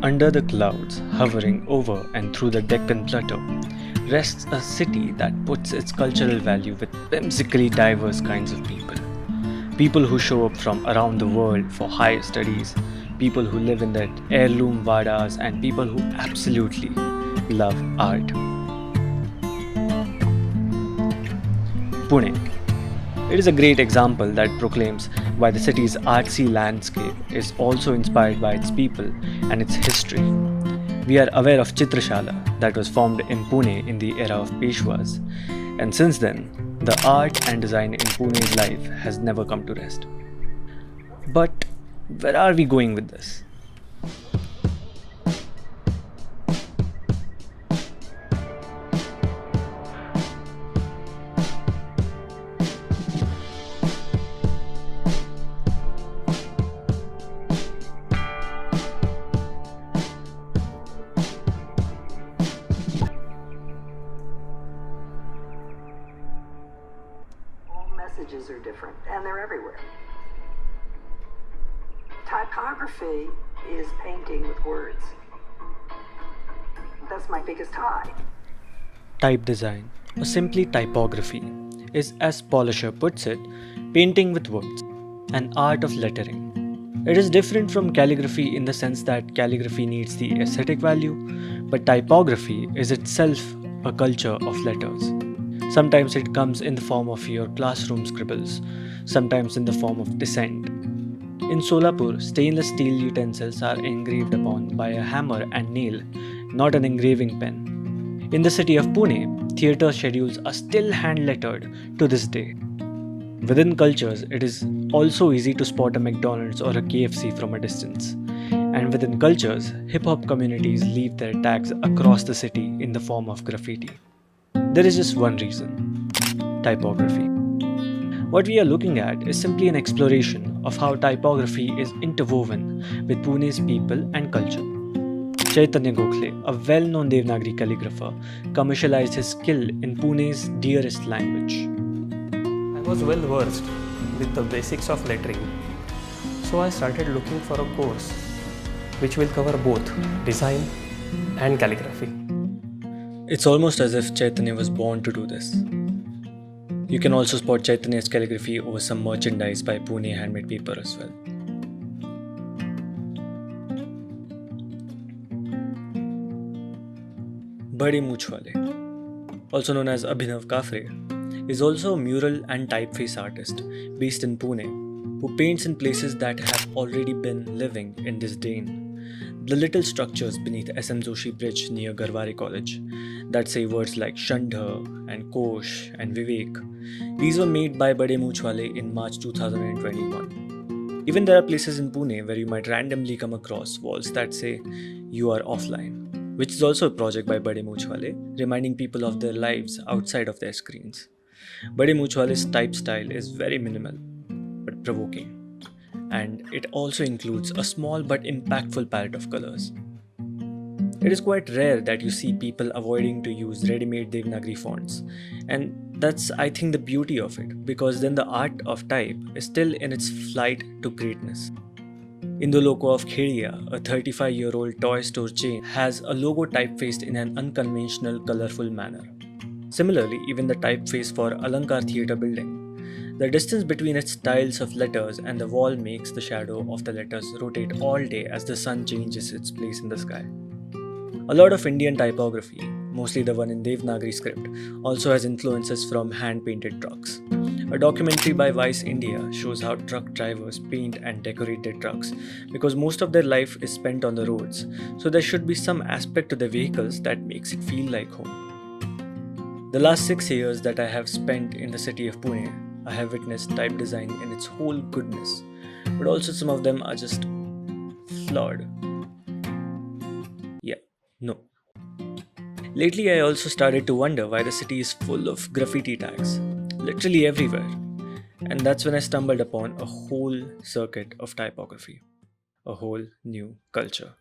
Under the clouds, hovering over and through the Deccan Plateau, rests a city that puts its cultural value with whimsically diverse kinds of people. People who show up from around the world for higher studies, people who live in their heirloom vadas, and people who absolutely love art. Pune. It is a great example that proclaims why the city's artsy landscape is also inspired by its people and its history. We are aware of Chitrashala that was formed in Pune in the era of Peshwas, and since then, the art and design in Pune's life has never come to rest. But where are we going with this? Messages are different, and they're everywhere. Typography is painting with words. That's my biggest high. Type design, or simply typography, is, as Polisher puts it, painting with words, an art of lettering. It is different from calligraphy in the sense that calligraphy needs the aesthetic value, but typography is itself a culture of letters. Sometimes it comes in the form of your classroom scribbles, sometimes in the form of dissent. In Solapur, stainless steel utensils are engraved upon by a hammer and nail, not an engraving pen. In the city of Pune, theatre schedules are still hand-lettered to this day. Within cultures, it is also easy to spot a McDonald's or a KFC from a distance. And within cultures, hip-hop communities leave their tags across the city in the form of graffiti. There is just one reason: typography. What we are looking at is simply an exploration of how typography is interwoven with Pune's people and culture. Chaitanya Gokhale, a well-known Devanagari calligrapher, commercialized his skill in Pune's dearest language. I was well versed with the basics of lettering, so I started looking for a course which will cover both design and calligraphy. It's almost as if Chaitanya was born to do this. You can also spot Chaitanya's calligraphy over some merchandise by Pune handmade paper as well. Bade Mooch Wale, also known as Abhinav Kafre, is also a mural and typeface artist based in Pune who paints in places that have already been living in disdain. The little structures beneath SM Joshi Bridge near Garware College that say words like Shandha and Kosh and Vivek. These were made by Bade Mooch Wale in March 2021. Even there are places in Pune where you might randomly come across walls that say "You are offline," which is also a project by Bade Mooch Wale, reminding people of their lives outside of their screens. Bade Mooch Wale's type style is very minimal but provoking, and it also includes a small but impactful palette of colors. It is quite rare that you see people avoiding to use ready-made Devanagari fonts, and that's, I think, the beauty of it, because then the art of type is still in its flight to greatness. Indoloco of Khedia, a 35-year-old toy store chain, has a logo typefaced in an unconventional, colorful manner. Similarly, even the typeface for Alankar Theatre building. The distance between its tiles of letters and the wall makes the shadow of the letters rotate all day as the sun changes its place in the sky. A lot of Indian typography, mostly the one in Devanagari script, also has influences from hand-painted trucks. A documentary by Vice India shows how truck drivers paint and decorate their trucks because most of their life is spent on the roads, so there should be some aspect to the vehicles that makes it feel like home. The last 6 years that I have spent in the city of Pune, I have witnessed type design in its whole goodness, but also some of them are just flawed. Yeah, no. Lately, I also started to wonder why the city is full of graffiti tags, literally everywhere. And that's when I stumbled upon a whole circuit of typography, a whole new culture: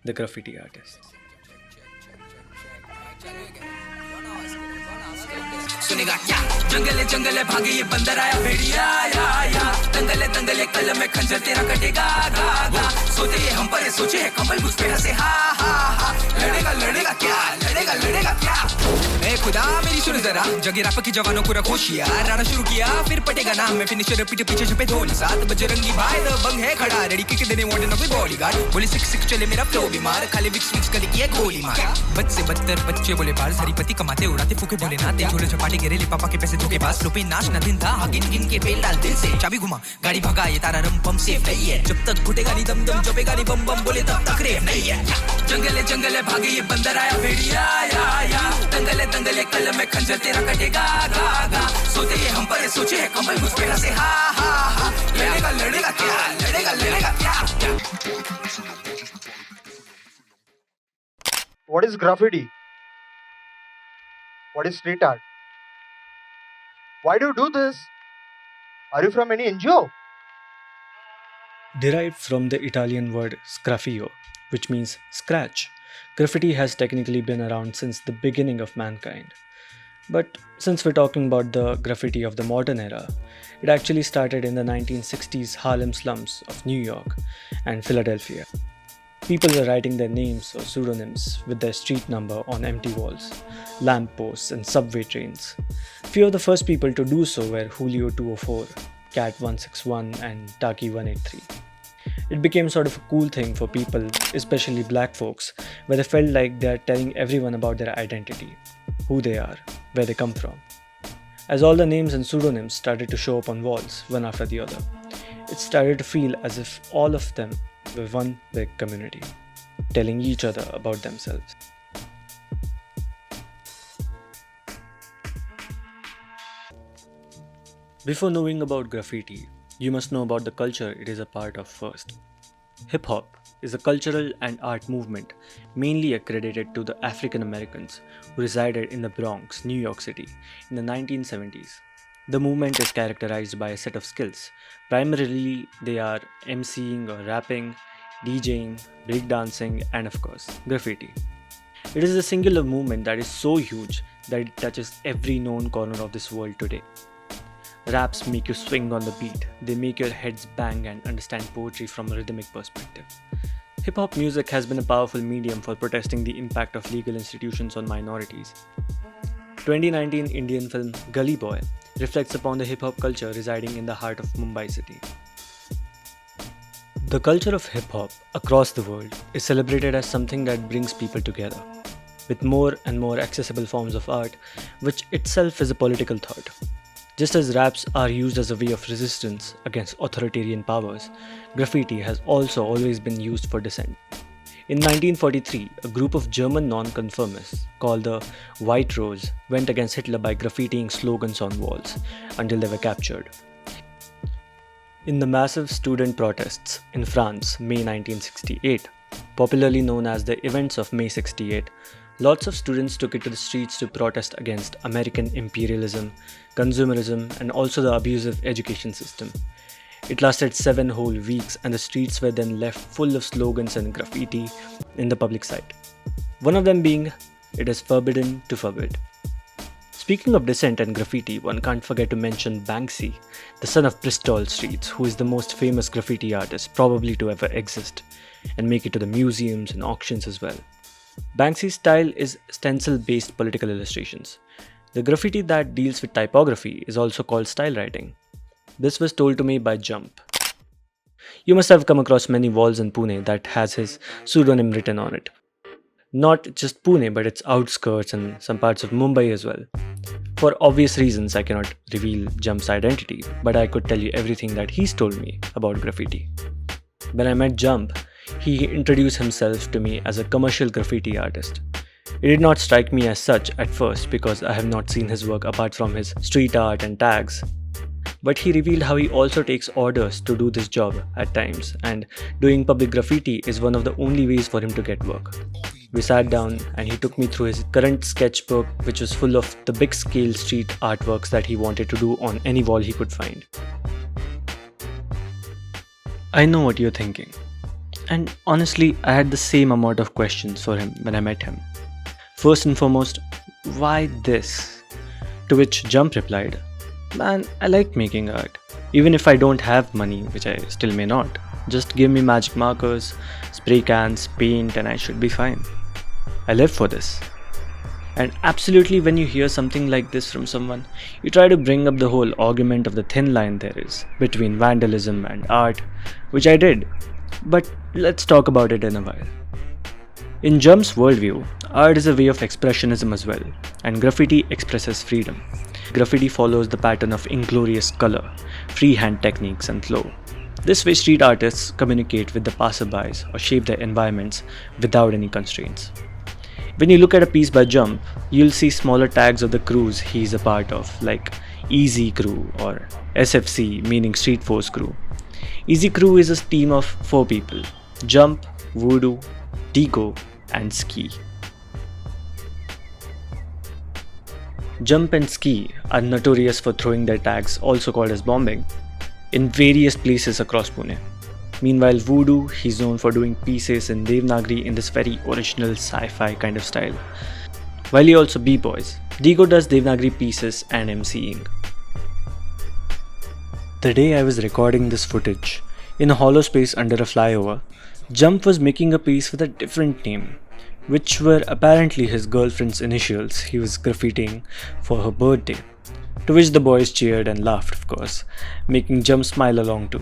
the graffiti artists. सुनेगा क्या जंगले जंगले भागे ये बंदर आया भेड़िया या दंगले दंगले कलम में खंजर तेरा कटेगा गा सोते ये हम पर सोचे है कमल मुझ पे हंसे हा लड़ेगा लड़ेगा क्या ए खुदा मेरी सुन जरा जगे राप के जवानों को रखो होशियार राणा शुरू किया फिर पटेगा नाम में फिनिशर पीछे पीछे छपे धोनी 7 बजरंगी भाई द बंग है खड़ा रेडी किक देने वांट नो बॉडीगार्ड बोले सिक चले मेरा फ्लो बीमार खाली विक्स कर किया गोली मार बच से बदतर बच्चे बोले बाल हरीपति कमाते उड़ाते फूके बोले नाते झोले झपाटे गिरे ले पापा के पैसे धोखे पास लोपे नाच ना दिन था गिन गिन के बेल डाल दिल से चाबी घुमा गाड़ी भगा ये तारा रम पम सेफ नहीं है जब तक घुटेगा नहीं दम दम जबेगा नहीं बम बम बोले तब तक रेम नहीं है जंगले जंगले भागे ये बंदर आया भेड़िया या दंगले दंगले कलम में खंजर तेरा कटेगा गा सोते ये हम पर सोचे है कमल मुझ पे हंसे हा लड़ेगा क्या What is graffiti? What is street art? Why do you do this? Are you from any NGO? Derived from the Italian word sgraffio, which means scratch, graffiti has technically been around since the beginning of mankind. But since we're talking about the graffiti of the modern era, it actually started in the 1960s Harlem slums of New York and Philadelphia. People were writing their names or pseudonyms with their street number on empty walls, lamp posts and subway trains. Few of the first people to do so were Julio 204, Cat 161 and Taki 183. It became sort of a cool thing for people, especially black folks, where they felt like they are telling everyone about their identity, who they are, where they come from. As all the names and pseudonyms started to show up on walls, one after the other, it started to feel as if all of them were one big community, telling each other about themselves. Before knowing about graffiti, you must know about the culture it is a part of first. Hip-hop is a cultural and art movement mainly accredited to the African Americans who resided in the Bronx, New York City in the 1970s. The movement is characterized by a set of skills. Primarily, they are MCing or rapping, DJing, breakdancing, and of course, graffiti. It is a singular movement that is so huge that it touches every known corner of this world today. Raps make you swing on the beat. They make your heads bang and understand poetry from a rhythmic perspective. Hip-hop music has been a powerful medium for protesting the impact of legal institutions on minorities. 2019 Indian film Gully Boy reflects upon the hip-hop culture residing in the heart of Mumbai city. The culture of hip-hop across the world is celebrated as something that brings people together, with more and more accessible forms of art, which itself is a political thought. Just as raps are used as a way of resistance against authoritarian powers, graffiti has also always been used for dissent. In 1943, a group of German non-conformists called the White Rose went against Hitler by graffitiing slogans on walls until they were captured. In the massive student protests in France, May 1968, popularly known as the events of May 68, lots of students took it to the streets to protest against American imperialism, consumerism, and also the abusive education system. It lasted 7 whole weeks, and the streets were then left full of slogans and graffiti in the public sight. One of them being, "It is forbidden to forbid." Speaking of dissent and graffiti, one can't forget to mention Banksy, the son of Bristol Streets, who is the most famous graffiti artist probably to ever exist, and make it to the museums and auctions as well. Banksy's style is stencil-based political illustrations. The graffiti that deals with typography is also called style writing. This was told to me by Jump. You must have come across many walls in Pune that has his pseudonym written on it. Not just Pune, but its outskirts and some parts of Mumbai as well. For obvious reasons, I cannot reveal Jump's identity, but I could tell you everything that he's told me about graffiti. When I met Jump, he introduced himself to me as a commercial graffiti artist. It did not strike me as such at first because I have not seen his work apart from his street art and tags. But he revealed how he also takes orders to do this job at times, and doing public graffiti is one of the only ways for him to get work. We sat down and he took me through his current sketchbook, which was full of the big scale street artworks that he wanted to do on any wall he could find. I know what you're thinking. And honestly, I had the same amount of questions for him when I met him. First and foremost, why this? To which Jump replied, "Man, I like making art. Even if I don't have money, which I still may not, just give me magic markers, spray cans, paint, and I should be fine. I live for this." And absolutely, when you hear something like this from someone, you try to bring up the whole argument of the thin line there is between vandalism and art, which I did. But let's talk about it in a while. In Jump's worldview, art is a way of expressionism as well, and graffiti expresses freedom. Graffiti follows the pattern of inglorious color, freehand techniques, and flow. This way, street artists communicate with the passerbys or shape their environments without any constraints. When you look at a piece by Jump, you'll see smaller tags of the crews he's a part of, like Easy Crew or SFC, meaning Street Force Crew. Easy Crew is a team of 4 people: Jump, Voodoo, Tico, and Ski. Jump and Ski are notorious for throwing their tags, also called as bombing, in various places across Pune. Meanwhile, Voodoo, he's known for doing pieces in Devanagari in this very original sci-fi kind of style. While he also b-boys, Digo does Devanagari pieces and MCing. The day I was recording this footage, in a hollow space under a flyover, Jump was making a piece with a different name, which were apparently his girlfriend's initials he was graffitiing for her birthday, to which the boys cheered and laughed, of course, making Jump smile along too.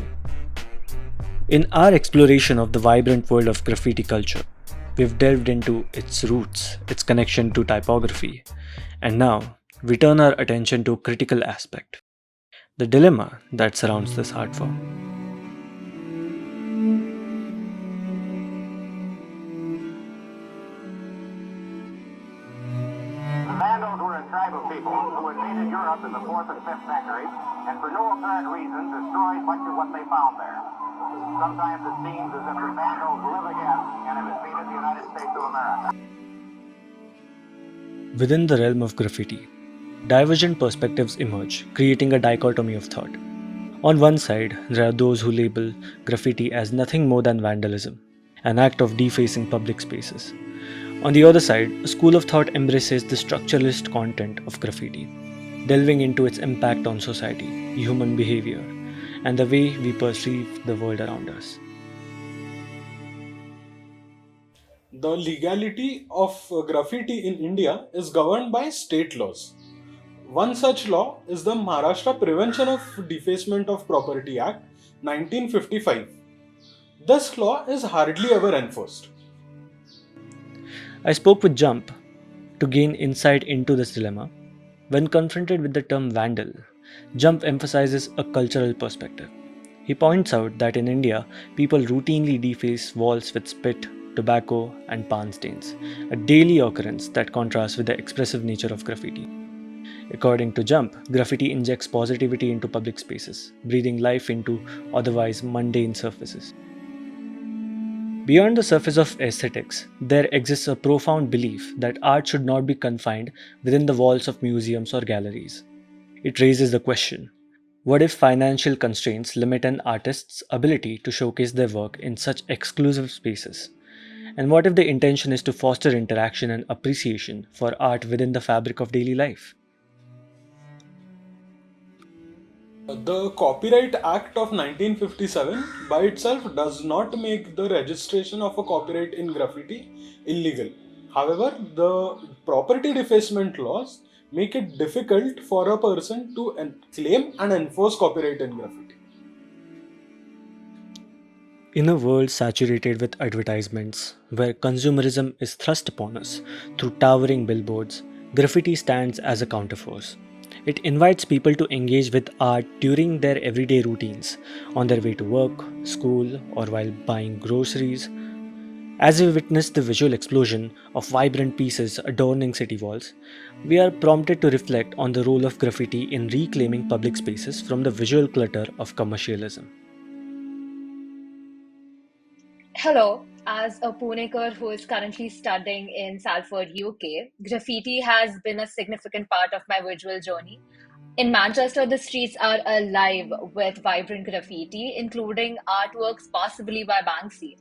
In our exploration of the vibrant world of graffiti culture, we've delved into its roots, its connection to typography, and now we turn our attention to a critical aspect: the dilemma that surrounds this art form. The Vandals were a tribe of people who invaded Europe in the 4th and 5th centuries and for no apparent reason destroyed much of what they found there. Sometimes it seems as if the Vandals live again and have invaded the United States of America. Within the realm of graffiti, divergent perspectives emerge, creating a dichotomy of thought. On one side, there are those who label graffiti as nothing more than vandalism, an act of defacing public spaces. On the other side, a school of thought embraces the structuralist content of graffiti, delving into its impact on society, human behavior, and the way we perceive the world around us. The legality of graffiti in India is governed by state laws. One such law is the Maharashtra Prevention of Defacement of Property Act 1955. This law is hardly ever enforced. I spoke with Jump to gain insight into this dilemma. When confronted with the term vandal, Jump emphasizes a cultural perspective. He points out that in India, people routinely deface walls with spit, tobacco, and pan stains, a daily occurrence that contrasts with the expressive nature of graffiti. According to Jump, graffiti injects positivity into public spaces, breathing life into otherwise mundane surfaces. Beyond the surface of aesthetics, there exists a profound belief that art should not be confined within the walls of museums or galleries. It raises the question: what if financial constraints limit an artist's ability to showcase their work in such exclusive spaces? And what if the intention is to foster interaction and appreciation for art within the fabric of daily life? The Copyright Act of 1957 by itself does not make the registration of a copyright in graffiti illegal. However, the property defacement laws make it difficult for a person to claim and enforce copyright in graffiti. In a world saturated with advertisements, where consumerism is thrust upon us through towering billboards, graffiti stands as a counterforce. It invites people to engage with art during their everyday routines, on their way to work, school, or while buying groceries. As we witness the visual explosion of vibrant pieces adorning city walls, we are prompted to reflect on the role of graffiti in reclaiming public spaces from the visual clutter of commercialism. Hello, as a Punekar who is currently studying in Salford, UK, graffiti has been a significant part of my visual journey. In Manchester, the streets are alive with vibrant graffiti, including artworks possibly by Banksy.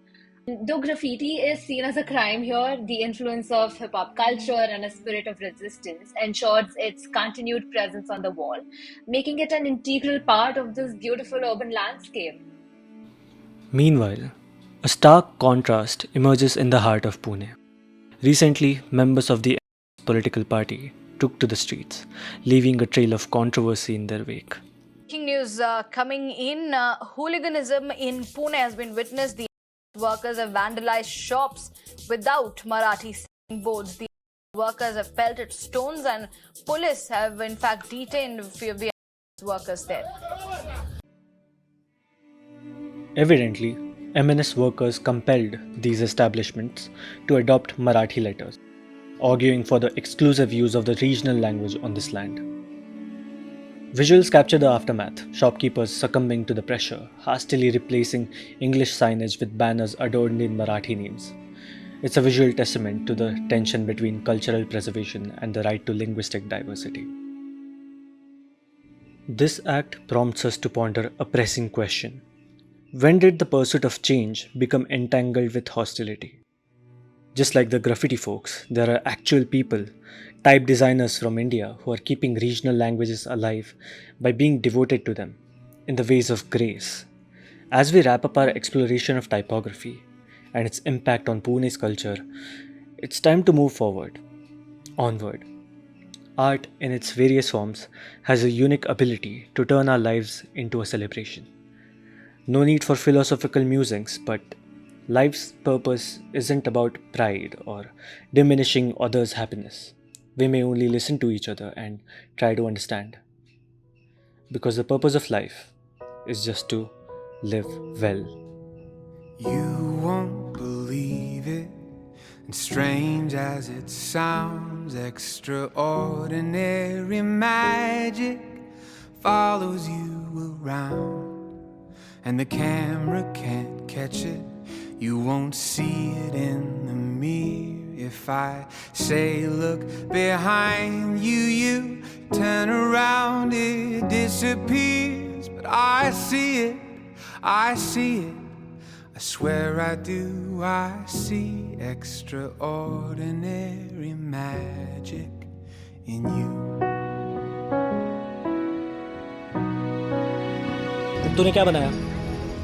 Though graffiti is seen as a crime here, the influence of hip hop culture and a spirit of resistance ensures its continued presence on the wall, making it an integral part of this beautiful urban landscape. Meanwhile, a stark contrast emerges in the heart of Pune. Recently, members of the political party took to the streets, leaving a trail of controversy in their wake. Breaking news coming in. Hooliganism in Pune has been witnessed. The workers have vandalized shops without Marathi sign boards. The workers have pelted stones, and police have in fact detained a few of the workers there. Evidently, MNS workers compelled these establishments to adopt Marathi letters, arguing for the exclusive use of the regional language on this land. Visuals capture the aftermath, shopkeepers succumbing to the pressure, hastily replacing English signage with banners adorned in Marathi names. It's a visual testament to the tension between cultural preservation and the right to linguistic diversity. This act prompts us to ponder a pressing question. When did the pursuit of change become entangled with hostility? Just like the graffiti folks, there are actual people, type designers from India, who are keeping regional languages alive by being devoted to them in the ways of grace. As we wrap up our exploration of typography and its impact on Pune's culture, it's time to move forward, onward. Art, in its various forms, has a unique ability to turn our lives into a celebration. No need for philosophical musings, but life's purpose isn't about pride or diminishing others' happiness. We may only listen to each other and try to understand. Because the purpose of life is just to live well. You won't believe it, and strange as it sounds, extraordinary magic follows you around. And the camera can't catch it, you won't see it in the mirror. If I say look behind you, you turn around, it disappears. But I see it, I see it, I swear I do. I see extraordinary magic in you. तूने क्या बनाया?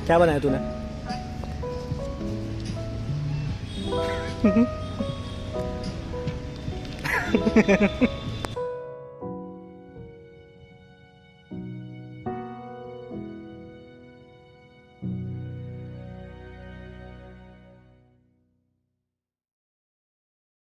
क्या बनाया तूने?